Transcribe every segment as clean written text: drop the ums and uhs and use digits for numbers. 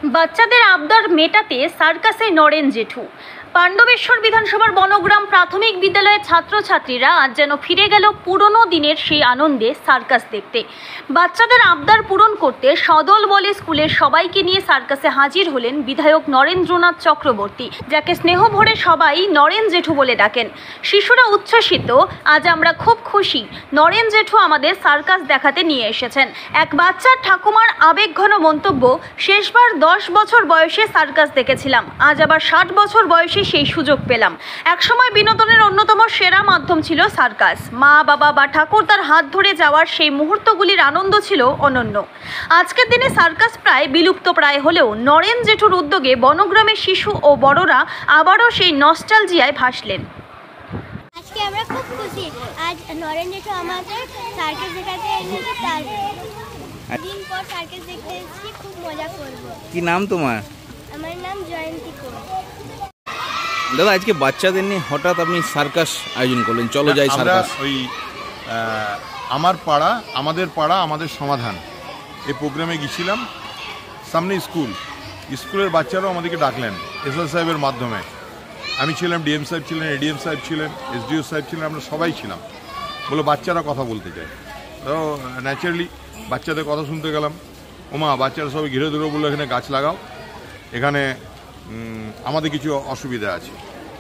বাচ্চাদের আবদার মেটাতে সার্কাসে নরেন জেঠু। পাণ্ডবেশ্বর বিধানসভার বনগ্রাম প্রাথমিক বিদ্যালয়ের ছাত্রছাত্রীরা আজ যেন ফিরে গেল পুরনো দিনের সেই আনন্দে সার্কাস দেখতে। বাচ্চাদের আবদার পূরণ করতে সদল বলে স্কুলের সবাইকে নিয়ে সার্কাসে হাজির হলেন বিধায়ক নরেন্দ্রনাথ চক্রবর্তী, যাকে স্নেহ ভরে সবাই নরেন জেঠু বলে ডাকেন। শিশুরা উচ্ছ্বসিত, আজ আমরা খুব খুশি, নরেন জেঠু আমাদের সার্কাস দেখাতে নিয়ে এসেছেন। এক বাচ্চার ঠাকুমার আবেগঘন মন্তব্য, শেষবার 10 বছর বয়সে সার্কাস দেখেছিলাম, আজ আবার 60 বছর বয়সে সেই সুযোগ পেলাম। একসময় বিনোদনের অন্যতম সেরা মাধ্যম ছিল সার্কাস। মা বাবা বা ঠাকুর তার হাত ধরে যাওয়ার সেই মুহূর্তগুলির আনন্দ ছিল অনন্য। আজকের দিনে সার্কাস প্রায় বিলুপ্ত প্রায় হলেও নরেন জেঠুর উদ্যোগে বনগ্রামের শিশু ও বড়রা আবারও সেই নস্টালজিয়ায় ভাসলেন। আজকে আমরা খুব খুশি, আজ নরেন জেঠু আমাদের সার্কাস দেখাতে এনেছে। তার দিন পর সার্কাস দেখতে এসেছি, খুব মজা করব। কি নাম তোমার? আমার নাম জয়ন্তী কর। দাদা, আজকে বাচ্চাদের নিয়ে হঠাৎ আপনি সার্কাস আয়োজন করলেন, চলো যাই সার্কাস। ওই আমার পাড়া আমাদের পাড়া আমাদের সমাধান এই প্রোগ্রামে গিয়েছিলাম। সামনে স্কুলের বাচ্চারাও আমাদেরকে ডাকলেন এসএল সাহেবের মাধ্যমে। আমি ছিলাম, ডিএম সাহেব ছিলেন, এডিএম সাহেব ছিলেন, এসডিও সাহেব ছিলেন, আমরা সবাই ছিলাম। বলে বাচ্চারা কথা বলতে চায়, তো ন্যাচারালি বাচ্চাদের কথা শুনতে গেলাম। ওমা, বাচ্চারা সবাই ঘিরে ধরে বললো এখানে গাছ লাগাও, এখানে আমাদের কিছু অসুবিধা আছে।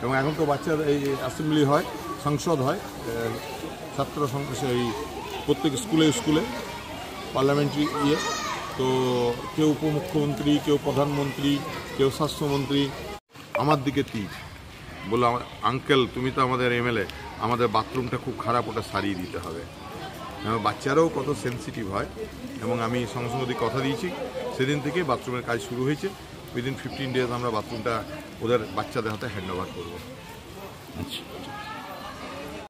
এবং এখন তো বাচ্চাদের এই অ্যাসেম্বলি হয়, সংসদ হয়, ছাত্র এই প্রত্যেক স্কুলে পার্লামেন্টারি তো কেউ উপমুখ্যমন্ত্রী, কেউ প্রধানমন্ত্রী, কেউ স্বাস্থ্যমন্ত্রী আমার দিকে তীর বললো, আমার আঙ্কেল তুমি তো আমাদের এমএলএ, আমাদের বাথরুমটা খুব খারাপ, ওটা সারিয়ে দিতে হবে। বাচ্চারাও কত সেন্সিটিভ হয়, এবং আমি সঙ্গে সঙ্গে কথা দিয়েছি। সেদিন থেকে বাথরুমের কাজ শুরু হয়েছে। উইদিন 15 ডেজ আমরা বাথরুমটা ওদের বাচ্চাদের হাতে হ্যান্ড ওভার করবো।